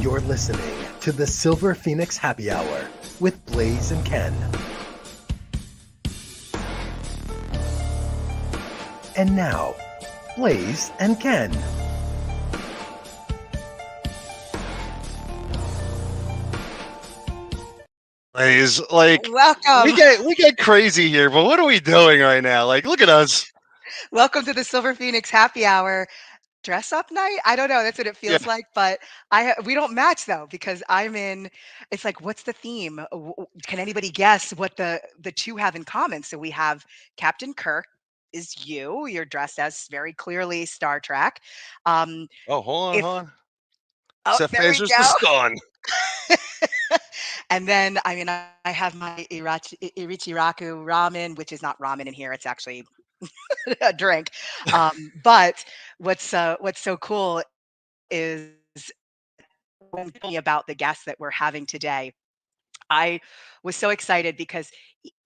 You're listening to the Silver Phoenix Happy Hour with Blaze and Ken. And now, Blaze and Ken. Blaze, like, welcome. we get crazy here, but what are we doing right now? Like, look at us. Welcome to the Silver Phoenix Happy Hour. Dress up night? I don't know. That's what it feels like, but we don't match though because I'm in. It's like, what's the theme? Can anybody guess what the two have in common? So we have Captain Kirk is you. You're dressed as very clearly Star Trek. Oh, hold on. Oh, there we Phasers go. the stun. And then, I have my Irichiraku ramen, which is not ramen in here. It's actually a drink. But what's so cool is when thinking about the guests that we're having today, I was so excited because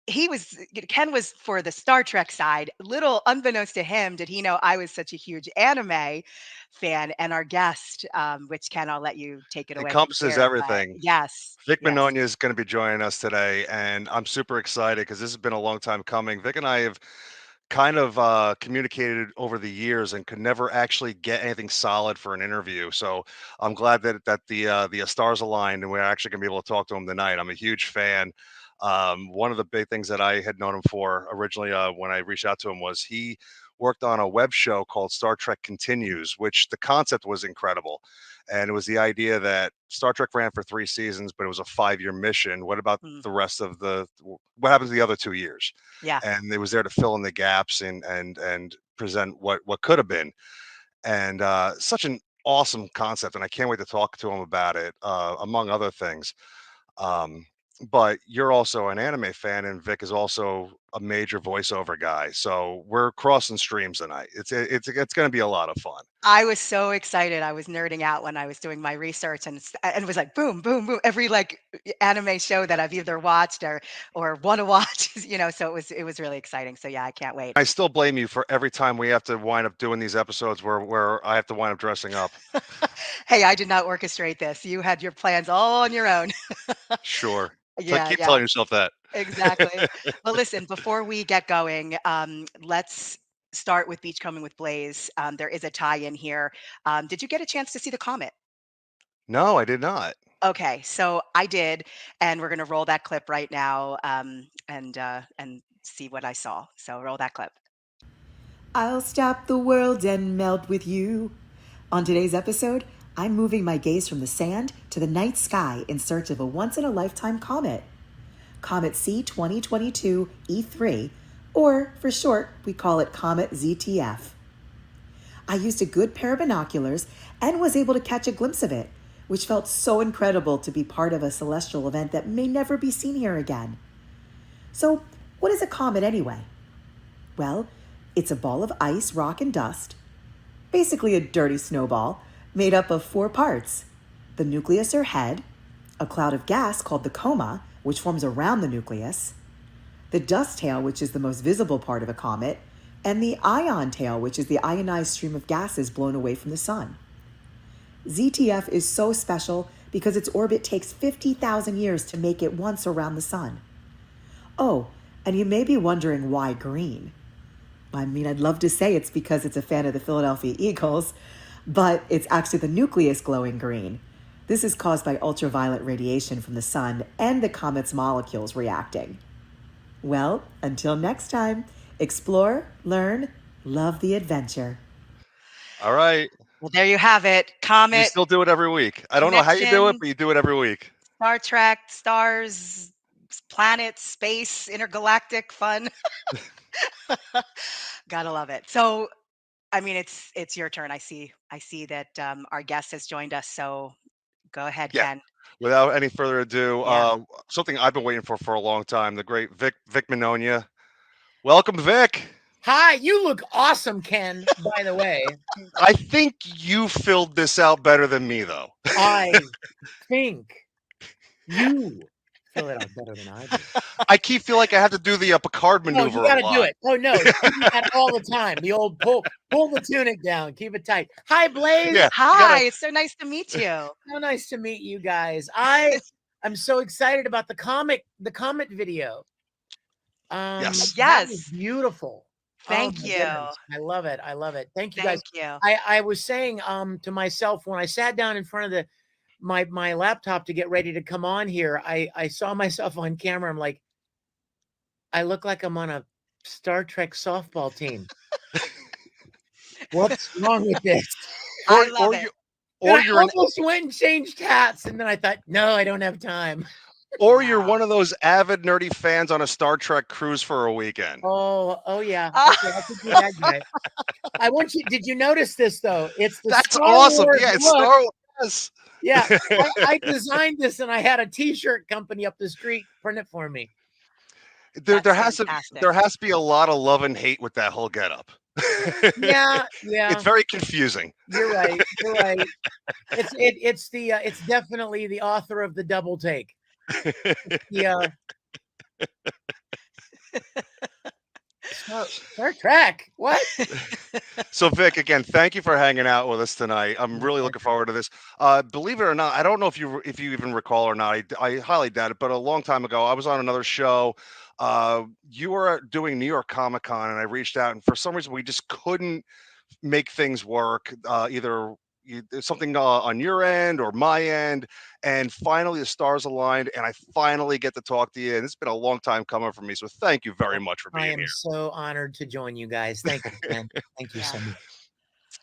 Ken was for the Star Trek side. Little unbeknownst to him, did he know I was such a huge anime fan. And our guest, which Ken, I'll let you take it away from Encompasses here. But everything. yes, Vic yes. Mignogna is going to be joining us today, and I'm super excited because this has been a long time coming. Vic and I have kind of communicated over the years and could never actually get anything solid for an interview. So I'm glad that the stars aligned and we're actually going to be able to talk to him tonight. I'm a huge fan. One of the big things that I had known him for originally when I reached out to him was he worked on a web show called Star Trek Continues, which the concept was incredible. And it was the idea that Star Trek ran for 3 seasons, but it was a 5-year mission. What about the rest of what happens the other 2 years? Yeah. And it was there to fill in the gaps and present what could have been. And such an awesome concept. And I can't wait to talk to him about it, among other things. But you're also an anime fan, and Vic is also a major voiceover guy. So we're crossing streams tonight. It's going to be a lot of fun. I was so excited. I was nerding out when I was doing my research and it was like boom, boom, boom. Every like anime show that I've either watched or want to watch, so it was really exciting. So yeah, I can't wait. I still blame you for every time we have to wind up doing these episodes where I have to wind up dressing up. Hey, I did not orchestrate this. You had your plans all on your own. Sure. Yeah, Keep yeah. telling yourself that. Exactly. Well, listen, before we get going, let's start with Beachcombing with Blaze. There is a tie-in here. Did you get a chance to see the comet? No, I did not. Okay, so I did, and we're gonna roll that clip right now, and see what I saw. So roll that clip. I'll stop the world and melt with you. On today's episode, I'm moving my gaze from the sand to the night sky in search of a once-in-a-lifetime comet. Comet C 2022 E3, or for short, we call it Comet ZTF. I used a good pair of binoculars and was able to catch a glimpse of it, which felt so incredible to be part of a celestial event that may never be seen here again. So, what is a comet anyway? Well, it's a ball of ice, rock, and dust, basically a dirty snowball, made up of 4 parts: the nucleus or head, a cloud of gas called the coma, which forms around the nucleus, the dust tail, which is the most visible part of a comet, and the ion tail, which is the ionized stream of gases blown away from the sun. ZTF is so special because its orbit takes 50,000 years to make it once around the sun. Oh, and you may be wondering why green. I'd love to say it's because it's a fan of the Philadelphia Eagles, but it's actually the nucleus glowing green. This is caused by ultraviolet radiation from the sun and the comet's molecules reacting. Well, until next time, explore, learn, love the adventure. All right. Well, there you have it. Comet. You still do it every week. I don't know how you do it, but you do it every week. Star Trek, stars, planets, space, intergalactic fun. Gotta love it. So, it's your turn. I see that our guest has joined us. So go ahead, Yeah. Ken. Without any further ado, Yeah. something I've been waiting for a long time, the great Vic Mignogna. Welcome, Vic. Hi, you look awesome, Ken, by the way. I think you filled this out better than me, though. I think you fill it out better than I do. I feel like I have to do the Picard No, maneuver you got a to do lot. it. Oh no, you do that all the time. The old pull the tunic down, keep it tight. Hi, Blaze. Yeah. Hi, it's so nice to meet you. So nice to meet you guys. I'm so excited about the comet video. Yes. That was Yes. beautiful. Thank my you. goodness. I love it. I love it. Thank you guys. Thank you. I was saying to myself when I sat down in front of my laptop to get ready to come on here, I saw myself on camera. I'm like, I look like I'm on a Star Trek softball team. What's wrong with this? I love it. I almost went and changed hats, and then I thought, no, I don't have time. Or you're one of those avid nerdy fans on a Star Trek cruise for a weekend. Oh yeah. Okay, I could be that guy. I want you. Did you notice this though? It's the That's Star awesome. Wars Yeah, it's look. Star Wars. Yeah, I designed this, and I had a T-shirt company up the street print it for me. There has to be a lot of love and hate with that whole getup. Yeah. It's very confusing. You're right. It's definitely the author of the double take. Yeah. Star Trek. What? So Vic, again, thank you for hanging out with us tonight. I'm really looking forward to this. Believe it or not, I don't know if you even recall or not. I highly doubt it, but a long time ago, I was on another show. You were doing New York Comic Con, and I reached out, and for some reason, we just couldn't make things work. Either something on your end or my end, and finally the stars aligned, and I finally get to talk to you. And it's been a long time coming for me, so thank you very much for being here. I am so honored to join you guys. Thank you, man. Thank you so much.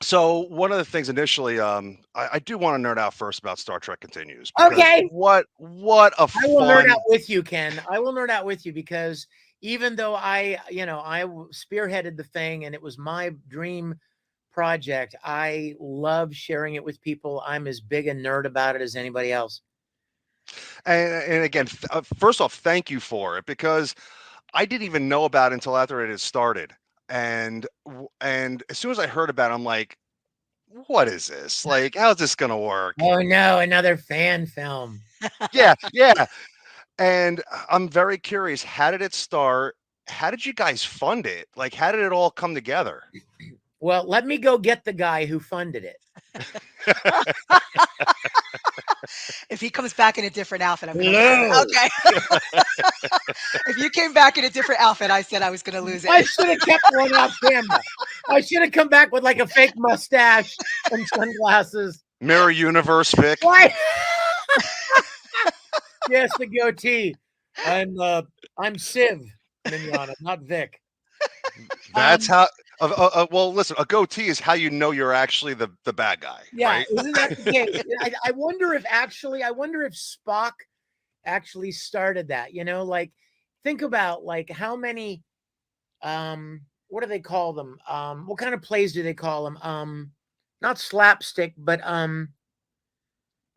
So one of the things initially, I do want to nerd out first about Star Trek Continues. Okay. What a I will fun... nerd out with you, Ken. I will nerd out with you because even though I spearheaded the thing and it was my dream project, I love sharing it with people. I'm as big a nerd about it as anybody else. And again, first off, thank you for it, because I didn't even know about it until after it had started. And as soon as I heard about it, I'm like, what is this? Like, how's this gonna work? Oh no, another fan film. Yeah. And I'm very curious, how did it start? How did you guys fund it? Like, how did it all come together? Well, let me go get the guy who funded it. If he comes back in a different outfit, I'm gonna okay. If you came back in a different outfit, I said I was going to lose it. I should have kept one off camera. I should have come back with like a fake mustache and sunglasses. Mirror universe, Vic. Why? Yes, the goatee. I'm Civ Mignogna, not Vic. That's how. Well, listen, a goatee is how you know you're actually the bad guy. Yeah, right? Isn't that the case? I wonder if Spock actually started that. Like think about like how many what do they call them? What kind of plays do they call them? Not slapstick, but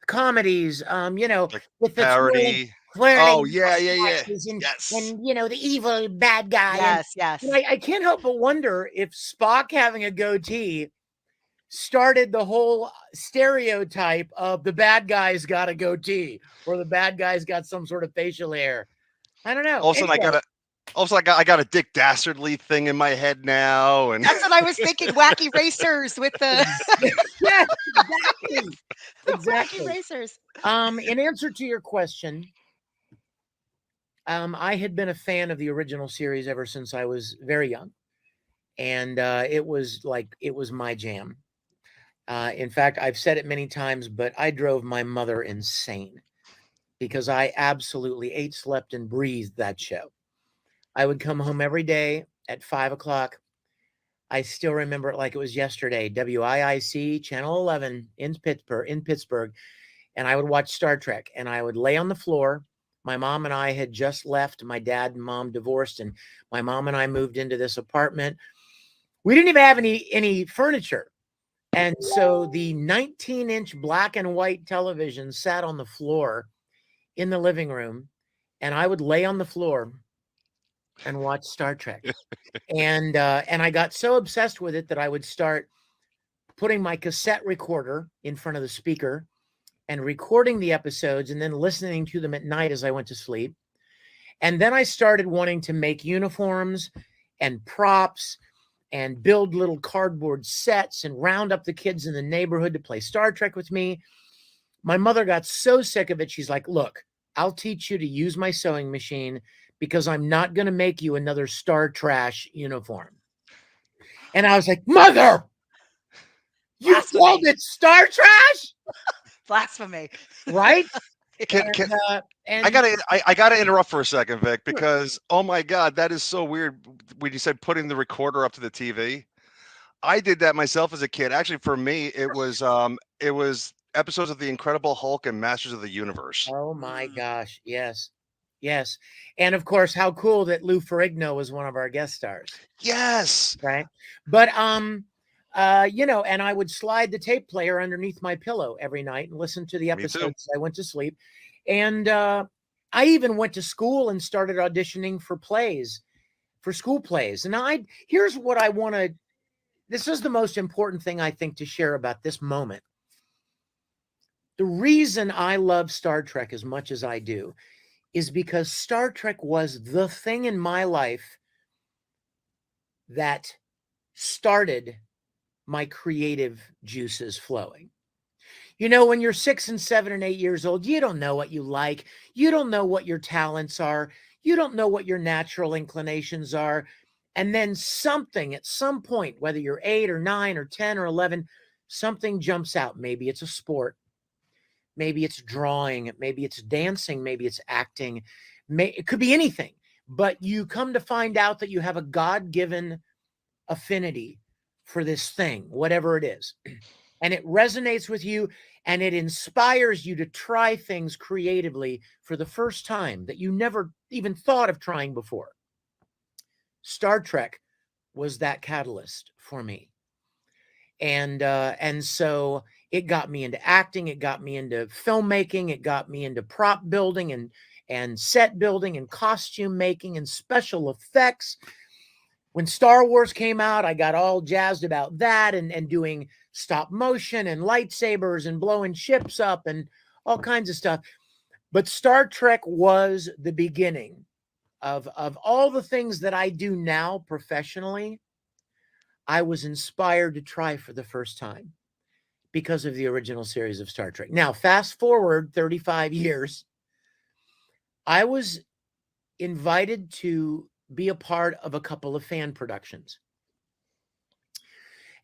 comedies. Like with the parody. flirting Oh yeah. and, Yes. and the evil bad guy. Yes. And I can't help but wonder if Spock having a goatee started the whole stereotype of the bad guy's got a goatee or the bad guy's got some sort of facial hair. I don't know. Also, anyway. I got a Dick Dastardly thing in my head now, and that's what I was thinking. Wacky racers with the yes, exactly. Wacky racers. In answer to your question, I had been a fan of the original series ever since I was very young, and it was my jam. In fact, I've said it many times, but I drove my mother insane because I absolutely ate, slept, and breathed that show. I would come home every day at 5 o'clock. I still remember it like it was yesterday. WIIC Channel 11 in Pittsburgh, and I would watch Star Trek. And I would lay on the floor. My mom and I had just left. My dad and mom divorced, and my mom and I moved into this apartment. We didn't even have any furniture, and so the 19-inch black and white television sat on the floor in the living room, and I would lay on the floor and watch Star Trek. And I got so obsessed with it that I would start putting my cassette recorder in front of the speaker and recording the episodes and then listening to them at night as I went to sleep. And then I started wanting to make uniforms and props and build little cardboard sets and round up the kids in the neighborhood to play Star Trek with me. My mother got so sick of it. She's like, look, I'll teach you to use my sewing machine because I'm not going to make you another Star Trash uniform. And I was like, Mother, you Blasphemy. called it Star Trash? Blasphemy. Right? Can, And I gotta interrupt for a second, Vic, because oh my God, that is so weird when you said putting the recorder up to the TV. I did that myself as a kid. Actually, for me, it was episodes of The Incredible Hulk and Masters of the Universe. oh my gosh, yes. Yes. And of course, how cool that Lou Ferrigno was one of our guest stars. Yes. Right. But you know, and I would slide the tape player underneath my pillow every night and listen to the episodes as I went to sleep. And I even went to school and started auditioning for plays, for school plays. And here's what I want to, this is the most important thing I think to share about this moment. The reason I love Star Trek as much as I do is because Star Trek was the thing in my life that started my creative juices flowing. You know, when you're 6 and 7 and 8 years old, you don't know what you like. You don't know what your talents are. You don't know what your natural inclinations are. And then something at some point, whether you're 8 or 9 or 10 or 11, something jumps out. Maybe it's a sport. Maybe it's drawing. Maybe it's dancing. Maybe it's acting. It could be anything. But you come to find out that you have a God-given affinity for this thing, whatever it is. And it resonates with you and it inspires you to try things creatively for the first time that you never even thought of trying before. Star Trek was that catalyst for me. And so it got me into acting, it got me into filmmaking, it got me into prop building and set building and costume making and special effects. When Star Wars came out, I got all jazzed about that and doing stop motion and lightsabers and blowing ships up and all kinds of stuff. But Star Trek was the beginning of all the things that I do now professionally. I was inspired to try for the first time because of the original series of Star Trek. Now, fast forward 35 years, I was invited to be a part of a couple of fan productions.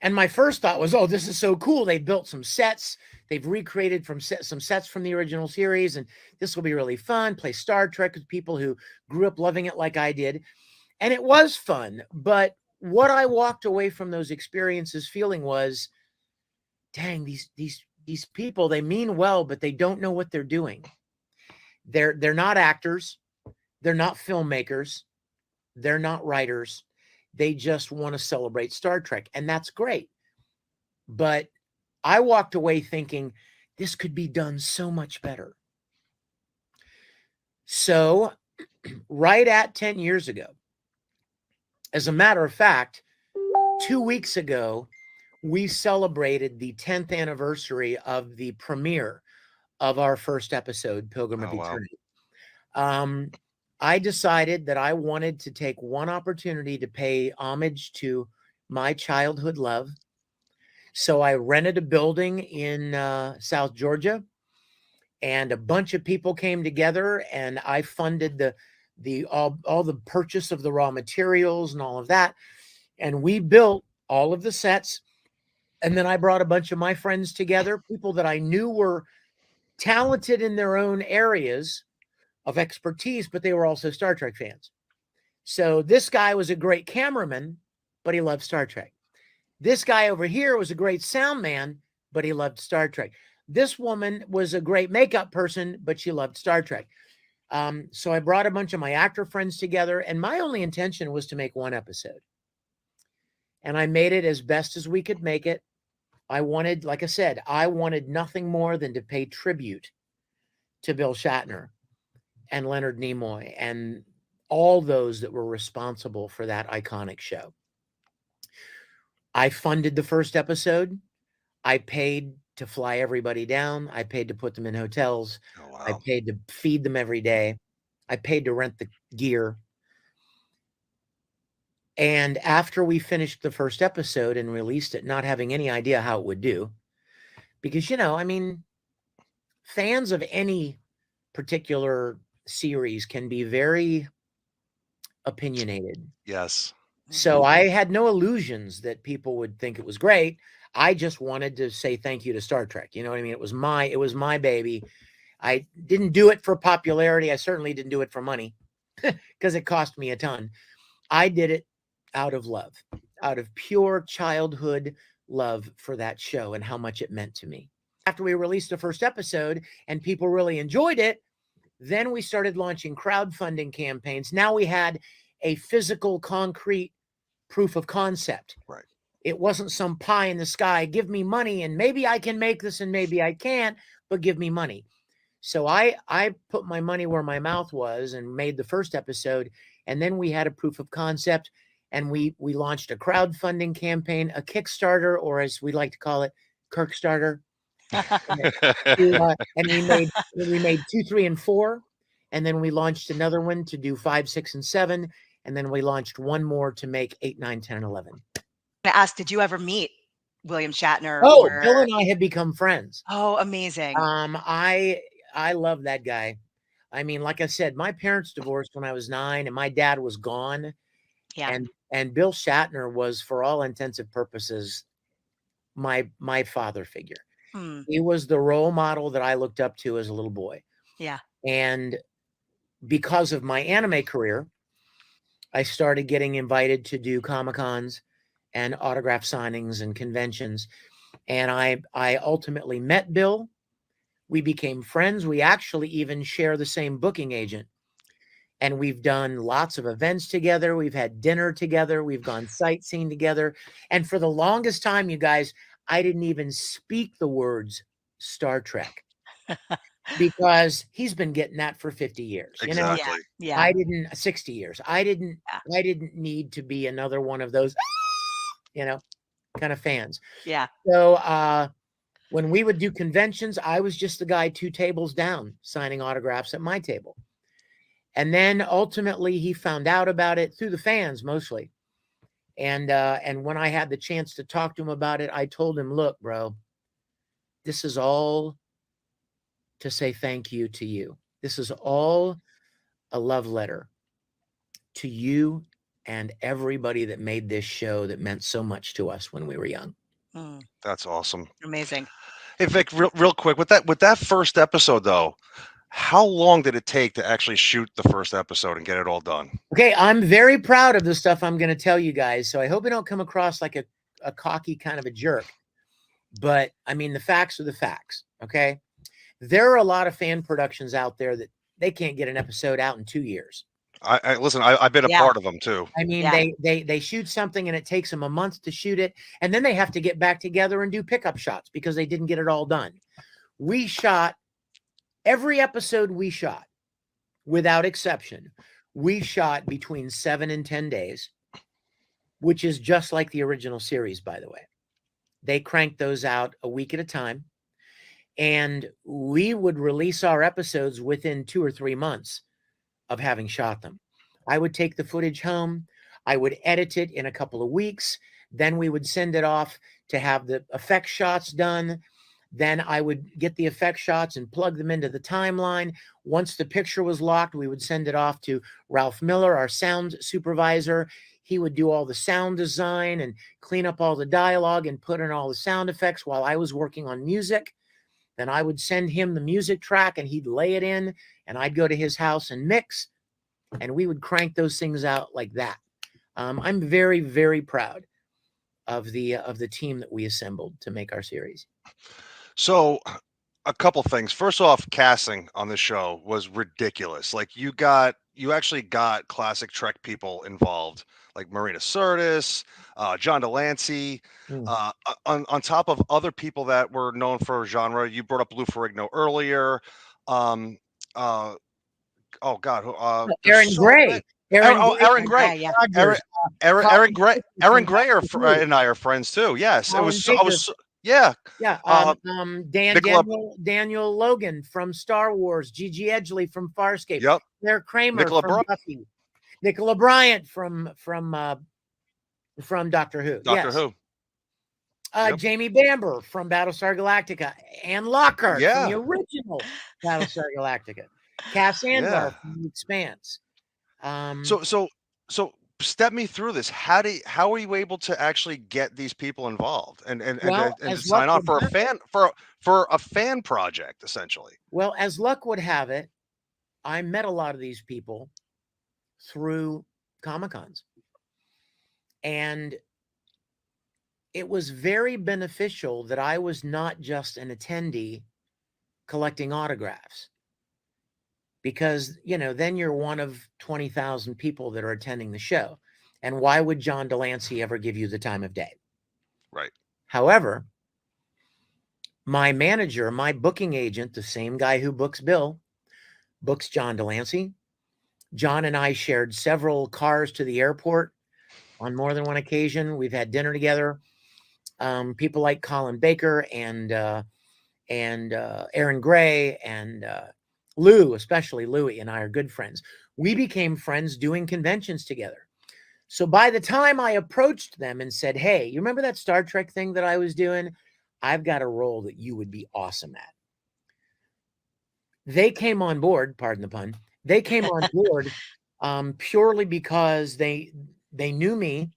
And my first thought was, oh, this is so cool. They built some sets. They've recreated some sets from the original series. And this will be really fun. Play Star Trek with people who grew up loving it like I did. And it was fun. But what I walked away from those experiences feeling was, dang, these people, they mean well, but they don't know what they're doing. They're not actors. They're not filmmakers. They're not writers. They just want to celebrate Star Trek. And that's great. But I walked away thinking this could be done so much better. So right at 10 years ago, as a matter of fact, 2 weeks ago, we celebrated the 10th anniversary of the premiere of our first episode, Pilgrim of Eternity. I decided that I wanted to take one opportunity to pay homage to my childhood love. So I rented a building in South Georgia, and a bunch of people came together, and I funded all the purchase of the raw materials and all of that. And we built all of the sets. And then I brought a bunch of my friends together, people that I knew were talented in their own areas of expertise, but they were also Star Trek fans. So this guy was a great cameraman, but he loved Star Trek. This guy over here was a great sound man, but he loved Star Trek. This woman was a great makeup person, but she loved Star Trek. So I brought a bunch of my actor friends together, and my only intention was to make one episode. And I made it as best as we could make it. I wanted, like I said, I wanted nothing more than to pay tribute to Bill Shatner and Leonard Nimoy and all those that were responsible for that iconic show. I funded the first episode. I paid to fly everybody down. I paid to put them in hotels. Oh, I wow. paid to feed them every day. I paid to rent the gear. And after we finished the first episode and released it, not having any idea how it would do, because, you know, I mean, fans of any particular series can be very opinionated. Yes. So I had no illusions that people would think it was great. I just wanted to say thank you to Star Trek. You know what I mean? It was my baby. I didn't do it for popularity. I certainly didn't do it for money because it cost me a ton. I did it out of love, out of pure childhood love for that show and how much it meant to me. After we released the first episode and people really enjoyed it, then we started launching crowdfunding campaigns. Now we had a physical, concrete proof of concept. Right. It wasn't some pie in the sky, give me money and maybe I can make this and maybe I can't, but give me money. So I put my money where my mouth was and made the first episode. And then we had a proof of concept and we launched a crowdfunding campaign, a Kickstarter, or as we like to call it, Kirkstarter. And we made 2, 3, and 4. And then we launched another one to do 5, 6, and 7. And then we launched one more to make 8, 9, 10, and 11. I asked, did you ever meet William Shatner? Oh, or... Bill and I have become friends. Oh, amazing. I love that guy. I mean, like I said, my parents divorced when I was 9 and my dad was gone. Yeah. And Bill Shatner was, for all intents and purposes, my father figure. He was the role model that I looked up to as a little boy. Yeah. And because of my anime career, I started getting invited to do Comic-Cons and autograph signings and conventions. And I ultimately met Bill. We became friends. We actually even share the same booking agent. And we've done lots of events together. We've had dinner together. We've gone sightseeing together. And for the longest time, you guys, I didn't even speak the words Star Trek because he's been getting that for 50 years. Exactly. Yeah. Yeah. I didn't 60 years. I didn't need to be another one of those, kind of fans. Yeah. So when we would do conventions, I was just the guy 2 tables down signing autographs at my table. And then ultimately he found out about it through the fans mostly. And when I had the chance to talk to him about it, I told him, look, bro, this is all to say thank you to you. This is all a love letter to you and everybody that made this show that meant so much to us when we were young. That's awesome. Amazing. Hey, Vic, real quick, with that first episode though, how long did it take to actually shoot the first episode and get it all done? Okay, I'm very proud of the stuff I'm going to tell you guys, so I hope I don't come across like a cocky kind of a jerk. But, I mean, the facts are the facts, okay? There are a lot of fan productions out there that they can't get an episode out in 2 years. Listen, I've been a part of them too. I mean, they shoot something and it takes them a month to shoot it, and then they have to get back together and do pickup shots because they didn't get it all done. We shot every episode we shot, without exception, we shot between 7 and 10 days, which is just like the original series, by the way. They cranked those out a week at a time, and we would release our episodes within 2 or 3 months of having shot them. I would take the footage home. I would edit it in a couple of weeks. Then we would send it off to have the effect shots done. Then I would get the effect shots and plug them into the timeline. Once the picture was locked, we would send it off to Ralph Miller, our sound supervisor. He would do all the sound design and clean up all the dialogue and put in all the sound effects while I was working on music. Then I would send him the music track and he'd lay it in, and I'd go to his house and mix, and we would crank those things out like that. I'm very, very proud of the team that we assembled to make our series. So a couple things. First off, casting on the show was ridiculous. Like you actually got classic Trek people involved, like Marina Sirtis, John Delancey, on top of other people that were known for genre. You brought up Lou Ferrigno earlier. Oh God, Aaron Gray. Aaron Gray. Yeah. Aaron Gray and I are friends too. Yes, Yeah. Yeah, Uh, Nicola. Daniel Logan from Star Wars, Gigi Edgley from Farscape, Yep. Claire Kramer Nicola from Bryant. Buffy, Nicola Bryant from Doctor Who. Doctor Yes. Who. Yep. Jamie Bamber from Battlestar Galactica, Anne Lockhart from the Yeah. original Battlestar Galactica, Cass Andar Yeah. from The Expanse. So step me through this. How are you able to actually get these people involved Well, and to as luck sign on would for a have it, a fan project essentially? well, as luck would have it, I met a lot of these people through Comic-Cons. And it was very beneficial that I was not just an attendee collecting autographs, because, then you're one of 20,000 people that are attending the show. And why would John Delancey ever give you the time of day? Right. However, my manager, my booking agent, the same guy who books Bill, books John Delancey. John and I shared several cars to the airport on more than one occasion. We've had dinner together. People like Colin Baker and Aaron Gray and Lou, especially Louie, and I are good friends. We became friends doing conventions together. So by the time I approached them and said, hey, you remember that Star Trek thing that I was doing? I've got a role that you would be awesome at. They came on board, pardon the pun. They came on board purely because they knew me.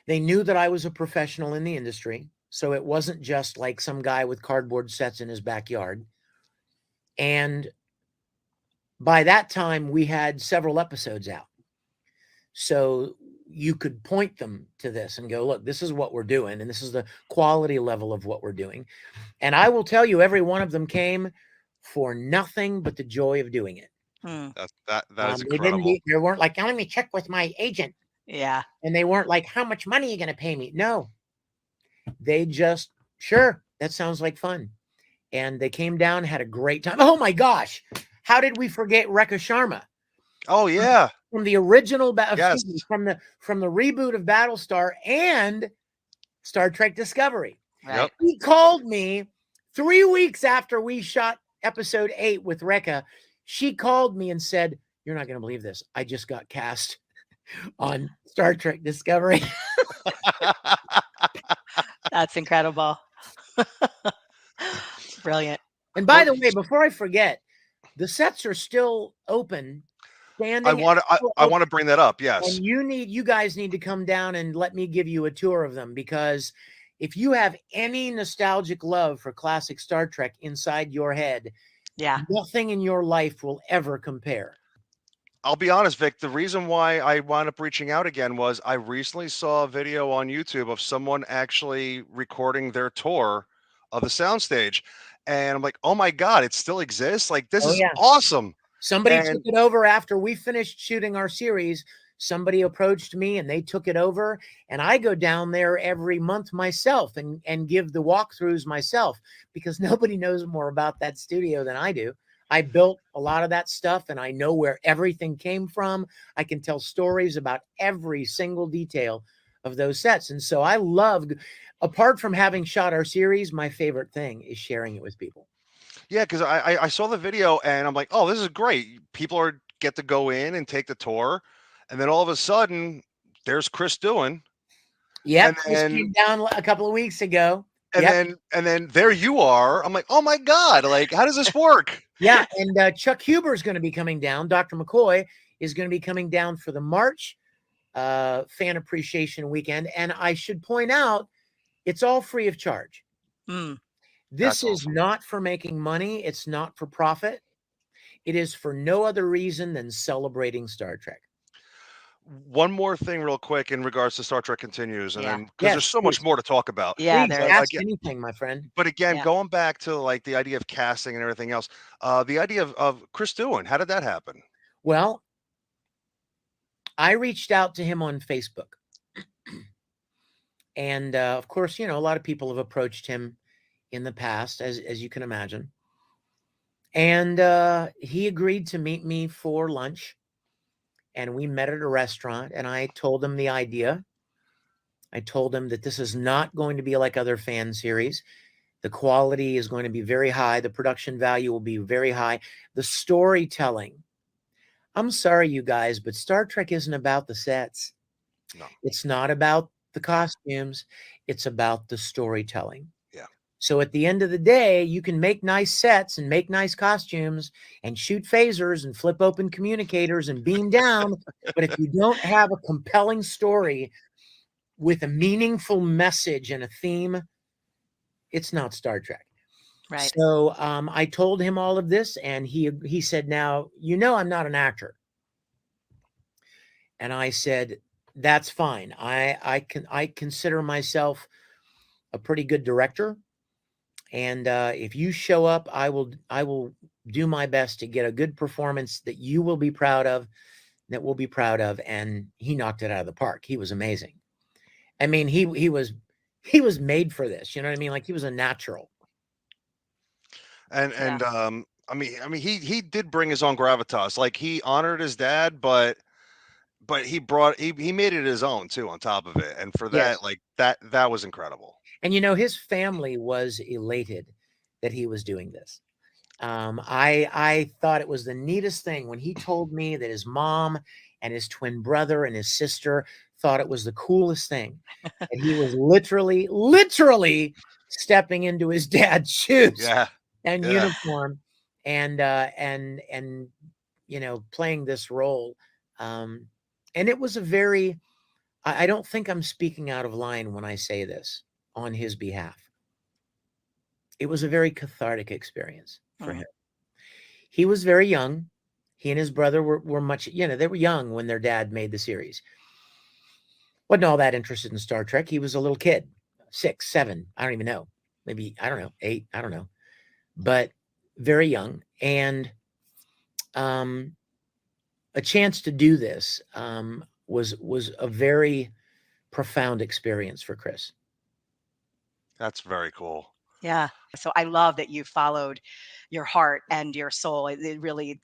They knew that I was a professional in the industry. So it wasn't just like some guy with cardboard sets in his backyard. And by that time, we had several episodes out. So you could point them to this and go, look, this is what we're doing. And this is the quality level of what we're doing. And I will tell you, every one of them came for nothing but the joy of doing it. That is incredible. They weren't like, let me check with my agent. Yeah. And they weren't like, how much money are you going to pay me? No. They just, sure, that sounds like fun. And they came down, had a great time. Oh my gosh. How did we forget Rekha Sharma? Oh yeah. From the original, Yes. from the reboot of Battlestar and Star Trek Discovery. Right. Yep. He called me 3 weeks after we shot episode 8 with Rekha. She called me and said, you're not going to believe this. I just got cast on Star Trek Discovery. That's incredible. Brilliant. And by the way, before I forget, the sets are still open. I want to bring that up. Yes. And you guys need to come down and let me give you a tour of them, because if you have any nostalgic love for classic Star Trek inside your head, Yeah. nothing in your life will ever compare. I'll be honest, Vic, the reason why I wound up reaching out again was I recently saw a video on YouTube of someone actually recording their tour of the soundstage. And I'm like, oh my God, it still exists? Like, this is awesome. Somebody took it over after we finished shooting our series. Somebody approached me and they took it over. And I go down there every month myself and give the walkthroughs myself, because nobody knows more about that studio than I do. I built a lot of that stuff and I know where everything came from. I can tell stories about every single detail of those sets. And so I loved, apart from having shot our series, my favorite thing is sharing it with people. Yeah, because I saw the video and I'm like, oh, this is great. People get to go in and take the tour. And then all of a sudden, there's Chris Doohan. Yep, Chris came down a couple of weeks ago. And then there you are. I'm like, oh my God, like, how does this work? Yeah, and Chuck Huber is going to be coming down. Dr. McCoy is going to be coming down for the March Fan Appreciation Weekend. And I should point out, it's all free of charge. This is not for making money. It's not for profit. It is for no other reason than celebrating Star Trek. One more thing real quick in regards to Star Trek Continues, and then because there's so please. much more to talk about. Yeah, Please there ask is. anything, my friend. But again, going back to like the idea of casting and everything else, the idea of Chris Doohan, how did that happen? Well, I reached out to him on Facebook. And of course, a lot of people have approached him in the past, as you can imagine. And he agreed to meet me for lunch. And we met at a restaurant, and I told him the idea. I told him that this is not going to be like other fan series. The quality is going to be very high. The production value will be very high. The storytelling. I'm sorry, you guys, but Star Trek isn't about the sets. No. It's not about the costumes. It's about the storytelling. Yeah. So at the end of the day, you can make nice sets and make nice costumes and shoot phasers and flip open communicators and beam down. But if you don't have a compelling story with a meaningful message and a theme, it's not Star Trek. Right. So I told him all of this, and he said, now, I'm not an actor. And I said, that's fine. I consider myself a pretty good director. And if you show up, I will do my best to get a good performance that you will be proud of, that we'll be proud of. And he knocked it out of the park. He was amazing. I mean, he was made for this. You know what I mean? Like, he was a natural. And Yeah. I mean he did bring his own gravitas. Like, he honored his dad, but he made it his own too on top of it. And for Yes. that, like, that was incredible. And his family was elated that he was doing this. I thought it was the neatest thing when he told me that his mom and his twin brother and his sister thought it was the coolest thing. And he was literally stepping into his dad's shoes. Yeah. And Yeah. uniform and playing this role. And it was a very, I don't think I'm speaking out of line when I say this on his behalf. It was a very cathartic experience for him. He was very young. He and his brother were much, they were young when their dad made the series. Wasn't all that interested in Star Trek. He was a little kid, 6, 7, I don't even know. Maybe, I don't know, 8, I don't know. But very young, and a chance to do this was a very profound experience for Chris. That's very cool. Yeah. So I love that you followed your heart and your soul. It really,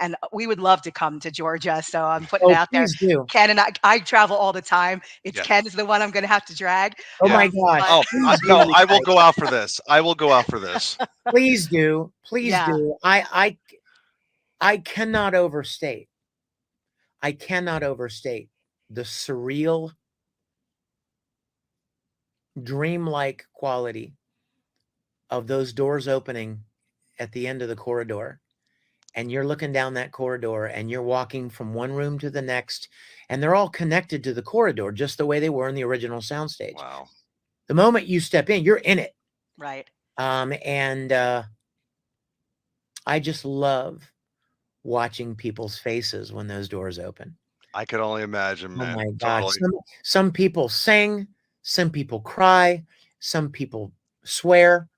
and we would love to come to Georgia. So I'm putting it out there. Please do. Ken and I travel all the time. It's Yeah. Ken is the one I'm going to have to drag. Oh my gosh. Oh, no, I will go out for this. I will go out for this. Please do. Please Yeah. do. I cannot overstate. I cannot overstate the surreal, dreamlike quality of those doors opening at the end of the corridor. And you're looking down that corridor and you're walking from one room to the next, and they're all connected to the corridor just the way they were in the original soundstage. Wow. The moment you step in, you're in it. Right. And I just love watching people's faces when those doors open. I could only imagine, man. Oh my God. Totally. Some people sing, some people cry, some people swear,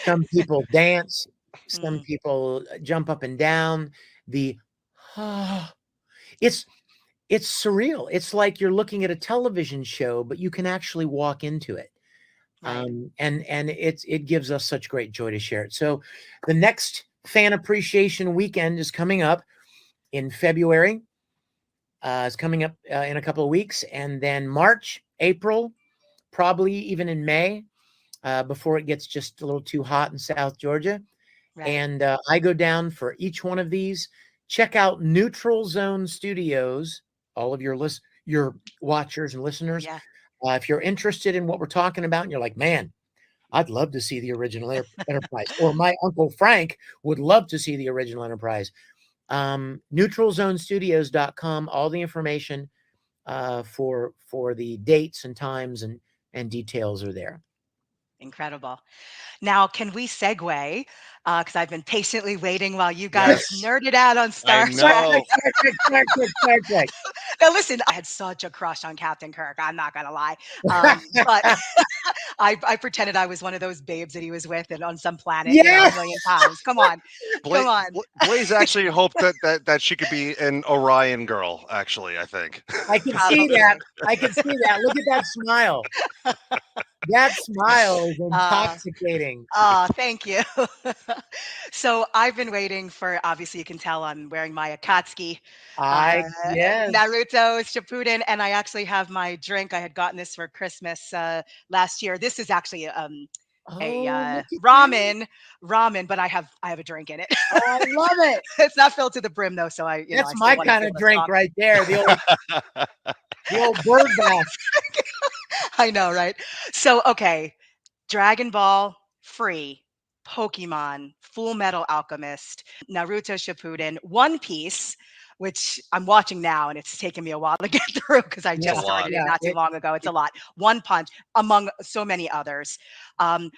some people dance, some people jump up and down. It's surreal. It's like you're looking at a television show, but you can actually walk into it. Right. And it gives us such great joy to share it. So the next Fan Appreciation Weekend is coming up in February. It's coming up in a couple of weeks, and then March, April, probably even in May, before it gets just a little too hot in South Georgia. Right. And I go down for each one of these. Check out Neutral Zone Studios, all of your watchers and listeners. Yeah. If you're interested in what we're talking about and you're like, man, I'd love to see the original Enterprise, or my Uncle Frank would love to see the original Enterprise. NeutralZoneStudios.com, all the information for the dates and times and details are there. Incredible. Now, can we segue? Because I've been patiently waiting while you guys nerded out on Star Trek. Now, listen, I had such a crush on Captain Kirk. I'm not going to lie. But I pretended I was one of those babes that he was with and on some planet a million times. Come on. Come on. Blaze actually hoped that she could be an Orion girl, actually, I think. I can see that. I can see that. Look at that smile. That smile is Uh, intoxicating. Oh, thank you. So I've been waiting for, obviously you can tell I'm wearing my Akatsuki Yes. Naruto Shippuden, and I actually have my drink. I had gotten this for Christmas last year. This is actually a Oh, look at that. ramen, but I have a drink in it. Oh, I love it. It's not filled to the brim though, so I That's still my want to be kind able of to drink talk. right there. The old bird bath. I know, right? So okay, Dragon Ball, Free, Pokemon, Full Metal Alchemist, Naruto Shippuden, One Piece, which I'm watching now, and it's taken me a while to get through because I It's a just Yeah, started lot. it yeah. not too long ago. It's a lot. One Punch, among so many others. Um,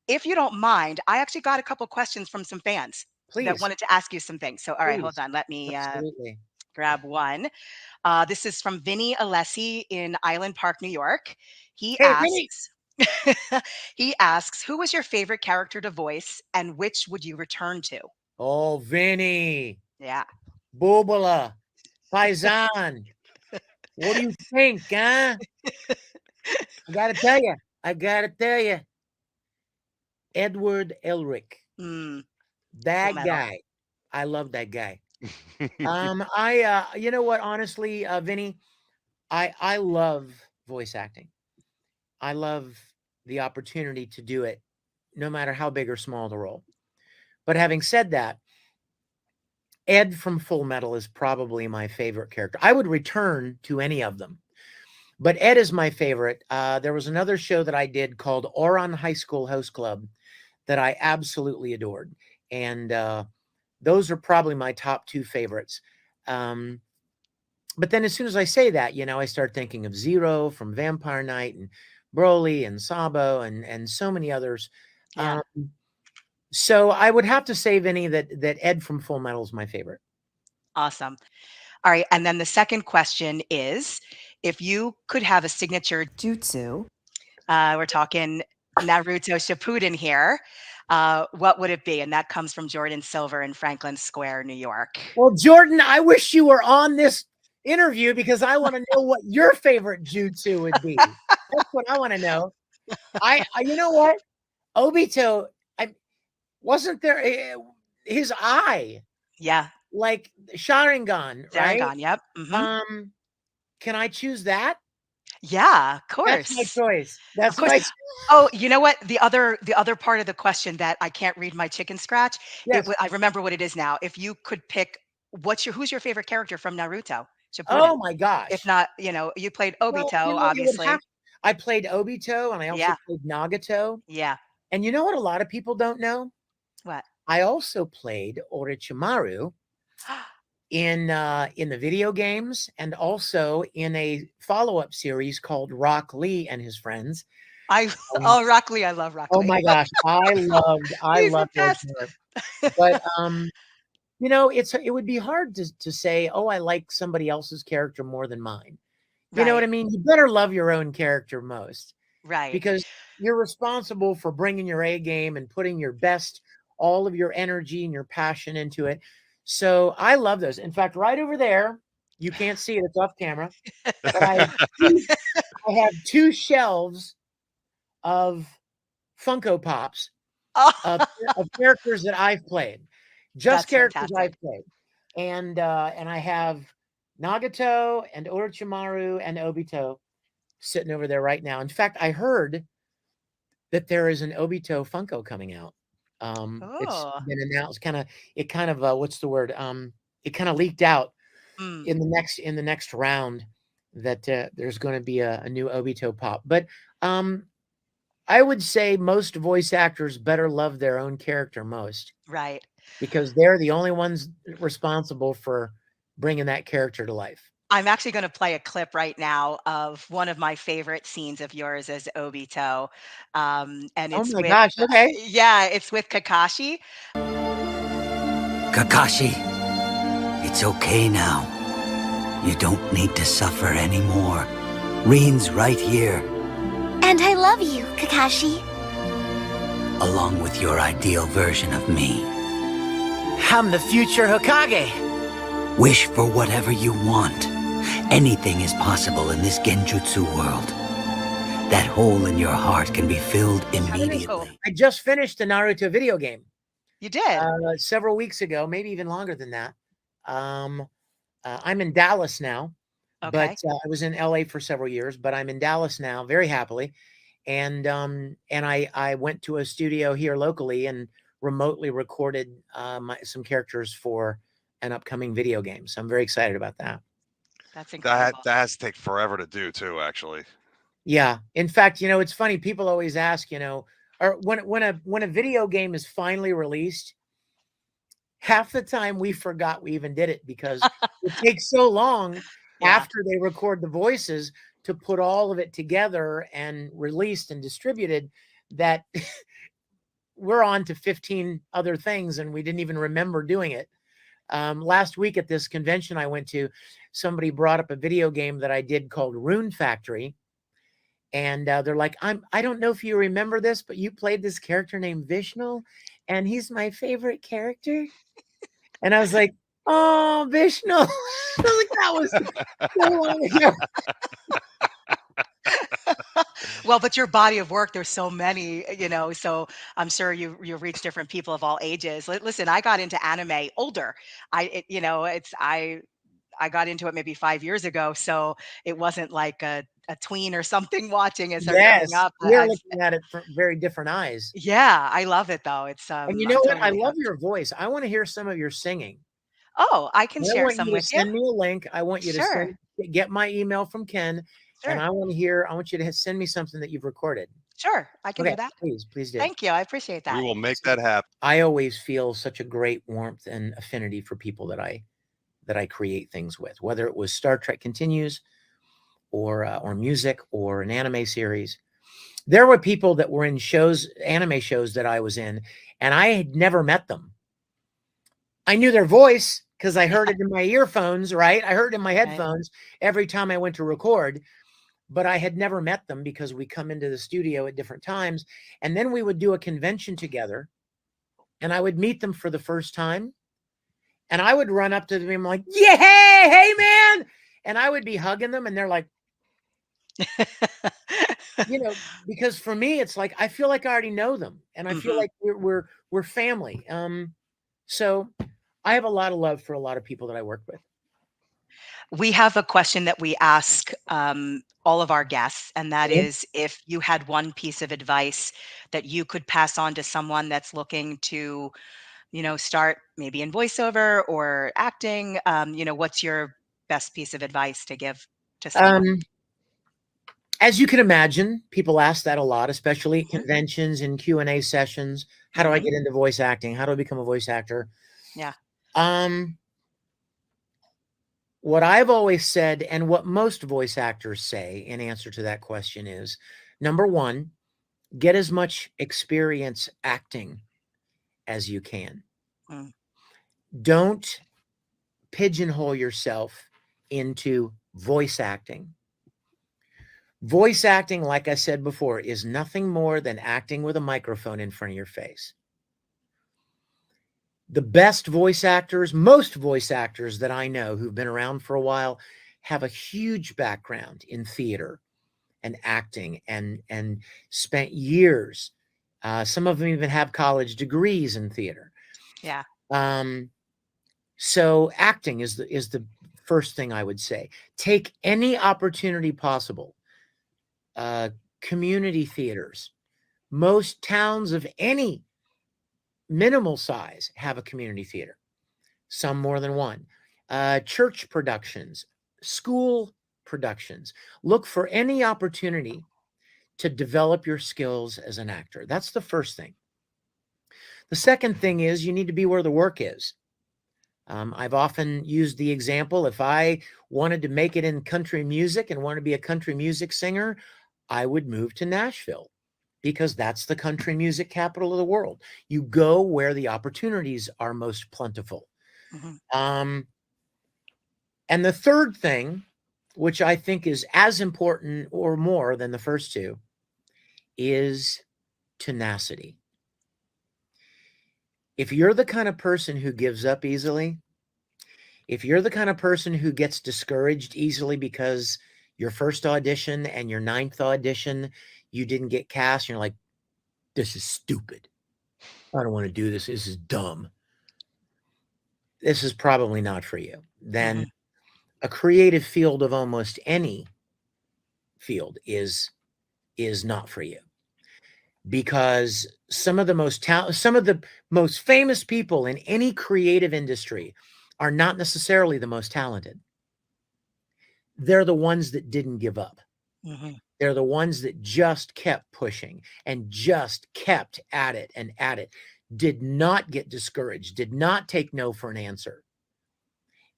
if you don't mind, I actually got a couple questions from some fans that Please, wanted to ask you some things. So, all right, hold please. on. Let me Absolutely. grab one. This is from Vinny Alessi in Island Park, New York. He Hey, Vinny. asks, he asks, who was your favorite character to voice and which would you return to? Oh, Vinny. Yeah. Bubala. Paisan. What do you think, huh? I gotta tell you. Edward Elric. Mm, Full That Metal. guy. I love that guy. You know what, honestly, Vinny, I love voice acting. I love the opportunity to do it, no matter how big or small the role. But having said that, Ed from Full Metal is probably my favorite character. I would return to any of them, but Ed is my favorite. There was another show that I did called Oron High School Host Club that I absolutely adored. And those are probably my top two favorites. But then as soon as I say that, I start thinking of Zero from Vampire Knight and Broly and Sabo and so many others. Yeah. So I would have to say, Vinny, that Ed from Full Metal is my favorite. Awesome. All right. And then the second question is, if you could have a signature, Jutsu. we're talking Naruto Shippuden here, what would it be? And that comes from Jordan Silver in Franklin Square, New York. Well, Jordan, I wish you were on this interview because I want to know what your favorite jutsu would be. That's what I want to know. You know what? Obito, wasn't there his eye, Yeah. like Sharingan, right? Sharingan. Yep. Can I choose that? Yeah, of That's my course. choice. Of That's course. my Oh, you know what? The other part of the question that I can't read my chicken scratch. yes. I remember what it is now. If you could pick, who's your favorite character from Naruto Shippuden? Oh my If gosh. not, you played Well, Obito, it would have. obviously. I played Obito and I also Yeah. played Nagato. Yeah. And you know what a lot of people don't know? What? I also played Orochimaru in the video games and also in a follow-up series called Rock Lee and His Friends. Oh, Rock Lee. I love Rock Oh Lee. my gosh, I loved He's the best. Orochimaru. But it would be hard to say, oh, I like somebody else's character more than mine. You know what I Right. mean? You better love your own character most Right. because you're responsible for bringing your A game and putting your best, all of your energy and your passion into it. So I love those. In fact, right over there, you can't see it, it's off camera, but I have two shelves of Funko Pops Oh, of characters that I've played. Just that's characters fantastic. I've played. And I have Nagato and Orochimaru and Obito sitting over there right now. In fact, I heard that there is an Obito Funko coming out. It's Oh. been announced. What's the word? It kind of leaked out Mm, in the next round that there's going to be a new Obito pop. But I would say most voice actors better love their own character most right. because they're the only ones responsible for bringing that character to life. I'm actually going to play a clip right now of one of my favorite scenes of yours as Obito. And Oh it's my with, gosh! Okay. yeah, it's with Kakashi. Kakashi, it's okay now. You don't need to suffer anymore. Reen's right here, And I love you, Kakashi. along with your ideal version of me. I'm the future Hokage. Wish for whatever you want. Anything is possible in this Genjutsu world. that hole in your heart can be filled Nicole. immediately. I just finished the Naruto video game. You did? Several weeks ago, maybe even longer than that. I'm in Dallas now, Okay. but I was in LA for several years, but I'm in Dallas now very happily. And I went to a studio here locally and remotely recorded some characters for an upcoming video game. So I'm very excited about that. That's That incredible. that has to take forever to do too, actually. Yeah. In fact, it's funny. People always ask, or when a video game is finally released, half the time we forgot we even did it because it takes so long Yeah. after they record the voices to put all of it together and released and distributed that we're on to 15 other things and we didn't even remember doing it. Last week at this convention I went to, somebody brought up a video game that I did called Rune Factory. And they're like, I don't know if you remember this, but you played this character named Vishnu, and he's my favorite character. And I was like, oh, Vishnu. I was like, that was so long ago. Well, but your body of work, there's so many, so I'm sure you've reached different people of all ages. Listen, I got into anime older. I got into it maybe 5 years ago, so it wasn't like a tween or something watching as they're growing Yes, up. we're looking at it from very different eyes. Yeah, I love it though. It's And you I'm know what? I totally love hooked. your voice. I want to hear some of your singing. Oh, I can And I share want some you to with you. send me a link. I want you to Sure, get my email from Ken, and sure, I want you to send me something that you've recorded. sure. I can Okay, do that. please do. Thank you. I appreciate We that. will make that happen. I always feel such a great warmth and affinity for people that I create things with, whether it was Star Trek Continues or music or an anime series. There were people that were in anime shows that I was in, and I had never met them. I knew their voice because I heard it in my earphones, right? I heard it in my Right. headphones every time I went to record, but I had never met them because we come into the studio at different times. And then we would do a convention together, and I would meet them for the first time. And I would run up to them and like, yeah, hey, man. And I would be hugging them, and they're like, because for me, it's like I feel like I already know them, and I feel Mhm. like we're family. So I have a lot of love for a lot of people that I work with. We have a question that we ask all of our guests, and that Okay. is if you had one piece of advice that you could pass on to someone that's looking to, start maybe in voiceover or acting, what's your best piece of advice to give to someone? As you can imagine, people ask that a lot, especially at Mhm, conventions and Q&A sessions. How do I mhm. get into voice acting? How do I become a voice actor? Yeah. What I've always said, and what most voice actors say in answer to that question is, number one, get as much experience acting as you can. Mm. Don't pigeonhole yourself into voice acting. Voice acting, like I said before, is nothing more than acting with a microphone in front of your face. The best voice actors, most voice actors that I know who've been around for a while, have a huge background in theater and acting and spent years. Some of them even have college degrees in theater. Yeah. So acting is the first thing I would say. Take any opportunity possible. Community theaters. Most towns of any minimal size have a community theater, some more than one. Church productions, school productions. Look for any opportunity to develop your skills as an actor. That's the first thing. The second thing is you need to be where the work is. I've often used the example, if I wanted to make it in country music and want to be a country music singer, I would move to Nashville because that's the country music capital of the world. You go where the opportunities are most plentiful. Mhm. And the third thing, which I think is as important or more than the first two, is tenacity. If you're the kind of person who gives up easily, if you're the kind of person who gets discouraged easily because your first audition and your 9th audition, you didn't get cast. And you're like, this is stupid. I don't want to do this. This is dumb. This is probably not for you. Then a creative field of almost any field is not for you, because some of the most famous people in any creative industry are not necessarily the most talented. They're the ones that didn't give up. They're the ones that just kept pushing and just kept at it and at it, did not get discouraged, did not take no for an answer,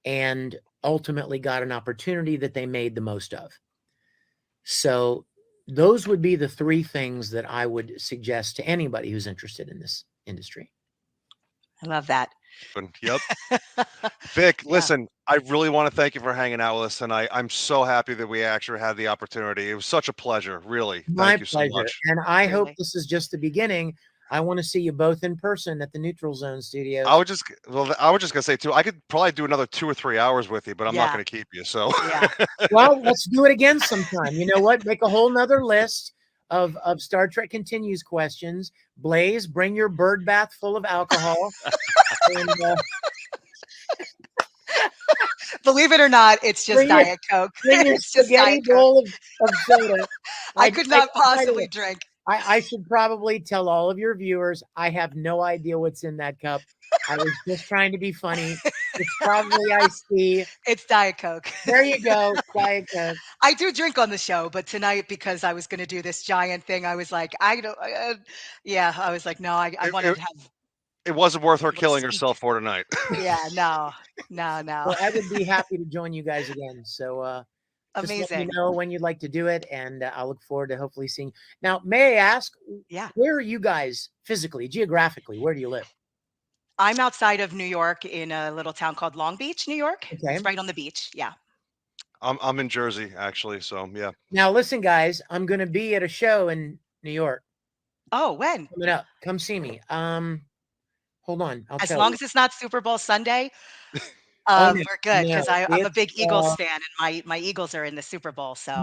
and ultimately got an opportunity that they made the most of. So those would be the 3 things that I would suggest to anybody who's interested in this industry. I love that. Yep. Vic, Yeah. listen, I really want to thank you for hanging out with us tonight. I'm so happy that we actually had the opportunity. It was such a pleasure, really. My Thank you so pleasure. much. And I hope Truly. this is just the beginning. I want to see you both in person at the Neutral Zone Studios. I was just gonna say too, I could probably do another 2 or 3 hours with you, but I'm not Yeah. gonna keep you. So Yeah. Well, let's do it again sometime. You know what? Make a whole nother list of Star Trek Continues questions. Blaze, bring your bird bath full of alcohol. And, Believe it or not, it's just Bring your- Diet Coke. bring your It's just spaghetti Diet Coke. bowl of soda. I could not by the possibly way, drink. I should probably tell all of your viewers, I have no idea what's in that cup. I was just trying to be funny. It's probably iced tea. It's Diet Coke. There you go, Diet Coke. I do drink on the show, but tonight, because I was going to do this giant thing, I was like, I don't. Yeah, I was like, no, I It- wanted it- to have. it wasn't worth her Able to killing speak. herself for tonight. Yeah, no. Well, I would be happy to join you guys again. So just let me Amazing. know when you'd like to do it, and I'll look forward to hopefully seeing you. Now, may I ask, Yeah. where are you guys physically, geographically? Where do you live? I'm outside of New York in a little town called Long Beach, New York. Okay. It's right on the beach. Yeah. I'm in Jersey actually, so yeah. Now, listen, guys, I'm going to be at a show in New York Oh, when? coming up. Come see me. Hold on. I'll As tell long you. as it's not Super Bowl Sunday, Oh, no, we're good, because no, I'm a it's, big Eagles fan, and my Eagles are in the Super Bowl. So.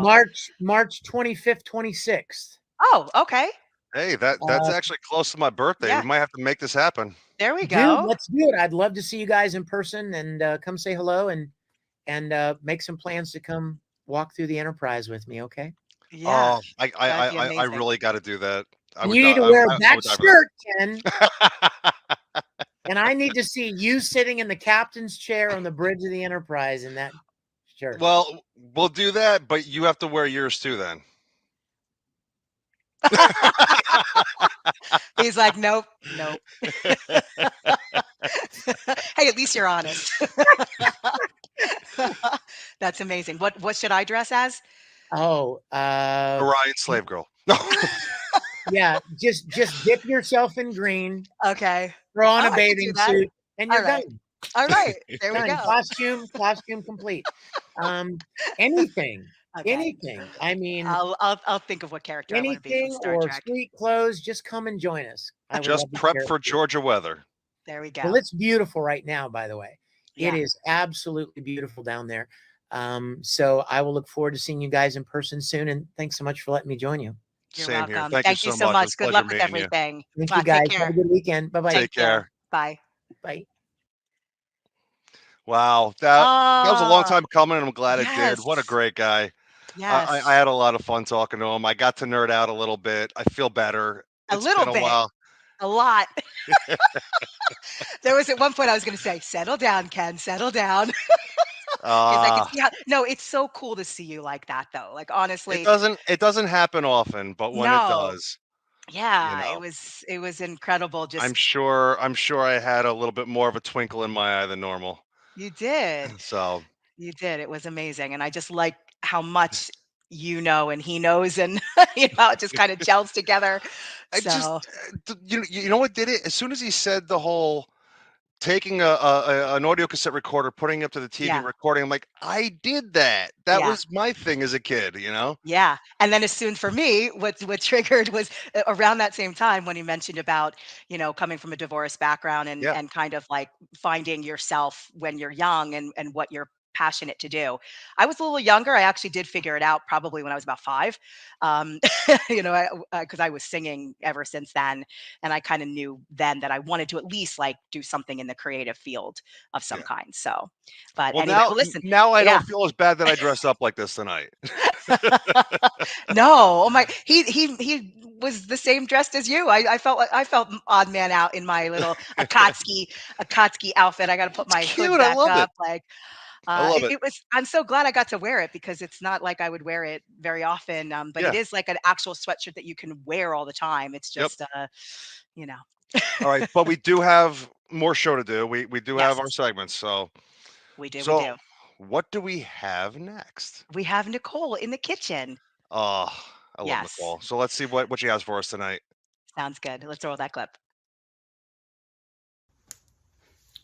March 25th, 26th. Oh, okay. Hey, that's actually close to my birthday. Yeah. We might have to make this happen. There we Dude, go. let's do it. I'd love to see you guys in person, and come say hello and make some plans to come walk through the Enterprise with me. Okay. Yeah. Oh, I that'd be I amazing. really got to do that. I And would you need die- to wear I that would die for shirt, Ken. that. And I need to see you sitting in the captain's chair on the bridge of the Enterprise in that shirt. Well, we'll do that, but you have to wear yours too then. He's like, nope, nope. Hey, at least you're honest. That's amazing. What should I dress as? Oh, Orion slave girl. No. yeah. Just dip yourself in green, Okay. throw on Oh, a I could do bathing that. suit, and you're All right. done. All right. There we Done. go. Costume complete. Anything. Okay. Anything. I mean, I'll think of what character I want to be from anything Star or Trek. street clothes, just come and join us. I would Just love to prep share for with you. Georgia weather. There we go. Well, it's beautiful right now, by the way. Yeah. It is absolutely beautiful down there. So I will look forward to seeing you guys in person soon. And thanks so much for letting me join you. You're Same here. welcome. Thank you so much. It was a Good pleasure luck with meeting you. everything. Thank Mwah, you guys. Take Have a care. good weekend. Bye-bye. Take care. Bye. Bye. Wow, that was a long time coming, and I'm glad it did. What a Yes. great guy. Yes. I had a lot of fun talking to him. I got to nerd out a little bit. I feel better. A It's little been a bit. while. A lot. There was at one point I was going to say, settle down, Ken, settle down. Because I could see how, no, it's so cool to see you like that, though. Like, honestly, it doesn't happen often, but when it no. does, you Yeah, know, it was incredible. I'm Just, sure I had a little bit more of a twinkle in my eye than normal. you did. So You did. It was amazing. And I just like how much you know and he knows, and you know, it just kind of gels together. I just So, you know what did it? As soon as he said the whole taking an audio cassette recorder, putting it up to the TV, yeah. recording, I'm like, I did that. That Yeah. was my thing as a kid, you know? Yeah. And then as soon for me, what triggered was around that same time when he mentioned about, you know, coming from a divorce background Yeah. and kind of like finding yourself when you're young and what you're passionate to do. I was a little younger. I actually did figure it out probably when I was about 5. Um, because I was singing ever since then, and I kind of knew then that I wanted to at least like do something in the creative field of some Yeah. kind. So, but Well, anyway, now well, listen, now I yeah. don't feel as bad that I dressed up like this tonight. No, oh my, he was the same dressed as you. I felt like I felt odd man out in my little Akatsuki outfit. I got to put It's my hood cute. I back love it. up. Like I love it. it was. I'm so glad I got to wear it because it's not like I would wear it very often. But it Yeah. is like an actual sweatshirt that you can wear all the time. It's Yep. just you know, All right, but we do have more show to do. We do have yes, our segments. So we do. We so do. what do we have next? We have Nicole in the kitchen. Oh, I love Yes, Nicole. So let's see what she has for us tonight. sounds good. Let's roll that clip.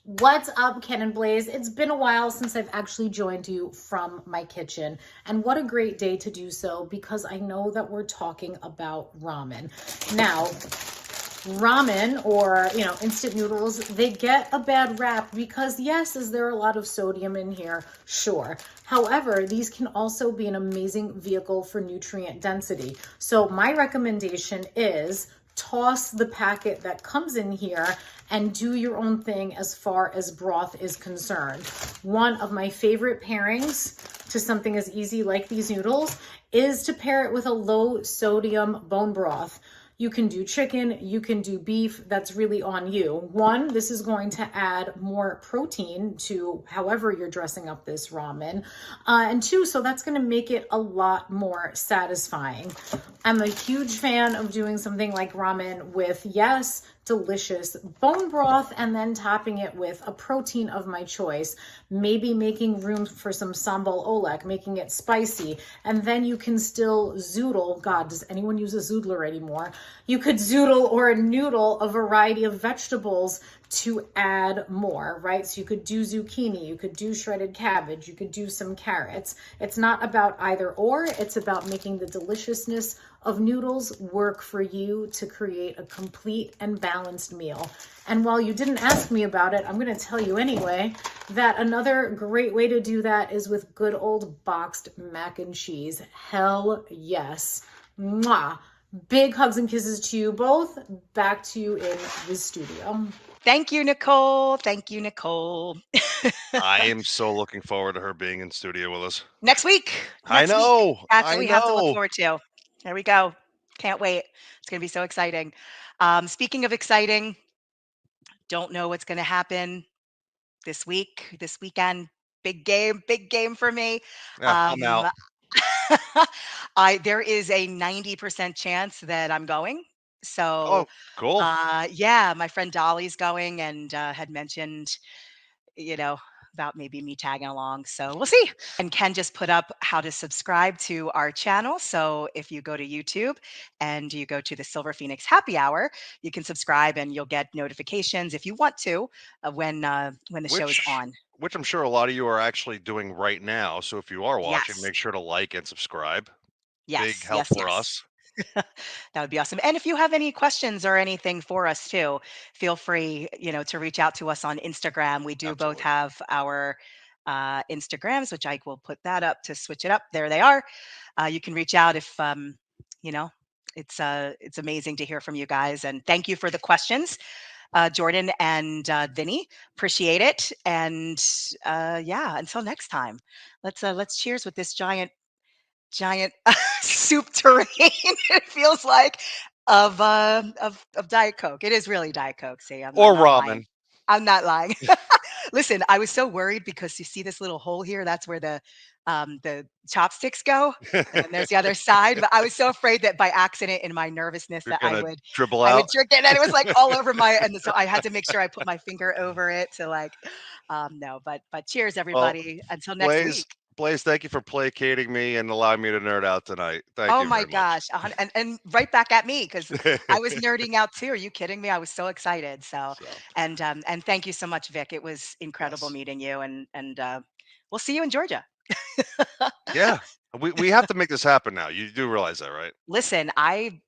What's up, Ken and Blaze? It's been a while since I've actually joined you from my kitchen, and what a great day to do so because I know that we're talking about ramen. Now, ramen or, instant noodles, they get a bad rap because yes, is there a lot of sodium in here? Sure. However, these can also be an amazing vehicle for nutrient density. So my recommendation is toss the packet that comes in here and do your own thing as far as broth is concerned. One of my favorite pairings to something as easy like these noodles is to pair it with a low sodium bone broth. You can do chicken, you can do beef, that's really on you. One, this is going to add more protein to however you're dressing up this ramen. And two, so that's gonna make it a lot more satisfying. I'm a huge fan of doing something like ramen with, yes, delicious bone broth and then topping it with a protein of my choice, maybe making room for some sambal oelek, making it spicy, and then you can still zoodle. God, does anyone use a zoodler anymore? You could zoodle or noodle a variety of vegetables to add more, right? So you could do zucchini, you could do shredded cabbage, you could do some carrots. It's not about either or, it's about making the deliciousness of noodles work for you to create a complete and balanced meal. And while you didn't ask me about it, I'm going to tell you anyway that another great way to do that is with good old boxed mac and cheese. Hell yes. Mwah. Big hugs and kisses to you both. Back to you in the studio. Thank you, Nicole. Thank you, Nicole. I am so looking forward to her being in studio with us. Next week. I Next week. know. That's I what we have to look know. forward to. There we go. Can't wait. It's going to be so exciting. Speaking of exciting, don't know what's going to happen this week, this weekend. Big game for me. Yeah, I'm Um, out. there is a 90% chance that I'm going. So, Oh, cool. yeah, my friend Dolly's going and had mentioned, you know, about maybe me tagging along. So we'll see. And Ken just put up how to subscribe to our channel. So if you go to YouTube and you go to the Silver Phoenix Happy Hour, you can subscribe and you'll get notifications if you want to when the show is Which on. which I'm sure a lot of you are actually doing right now. So if you are watching, Yes. make sure to like and subscribe. Big Yes, help yes, for yes. us. That would be awesome. And if you have any questions or anything for us too, feel free, to reach out to us on Instagram. We do both Absolutely. have our Instagrams, which I will put that up to switch it up. There they are. You can reach out if you know. It's amazing to hear from you guys, and thank you for the questions, Jordan and Vinny. Appreciate it. And yeah, until next time, let's cheers with this giant soup tureen. It feels like of Diet Coke. It is really Diet Coke. See, I'm Or not lying. ramen. I'm not lying. Listen, I was so worried because you see this little hole here. That's where the chopsticks go, and then there's the other side. But I was so afraid that by accident, in my nervousness, You're that gonna dribble I would out. drink it, and it was like all over my. And so I had to make sure I put my finger over it to like, no. But cheers, Well, everybody. Until next Blaze, week. Blaze, thank you for placating me and allowing me to nerd out tonight. Thank Oh you my very much. gosh, and right back at me because I was nerding out too. Are you kidding me? I was so excited. So, So, and thank you so much, Vic. It was incredible yes. meeting you, and we'll see you in Georgia. Yeah. We have to make this happen now. You do realize that, right? Listen, I'm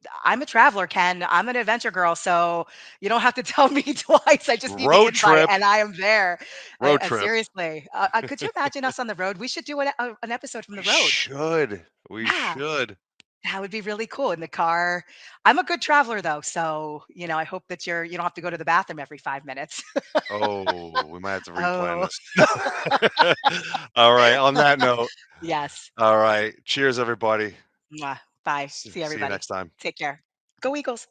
a traveler, Ken. I'm an adventure girl, so you don't have to tell me twice. I just need the Road invite, trip. and I am there. Road trip. Seriously, could you imagine us on the road? We should do an episode from We the road. should. We Yeah, should. that would be really cool in the car. I'm a good traveler though, so I hope that you don't have to go to the bathroom every 5 minutes. Oh, we might have to replan Oh, this. All right. On that note, yes. all right. Cheers, everybody. Mwah. Bye. See See you everybody. next time. Take care. Go Eagles.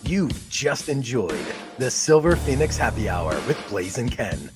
You've just enjoyed the Silver Phoenix Happy Hour with Blaze and Ken.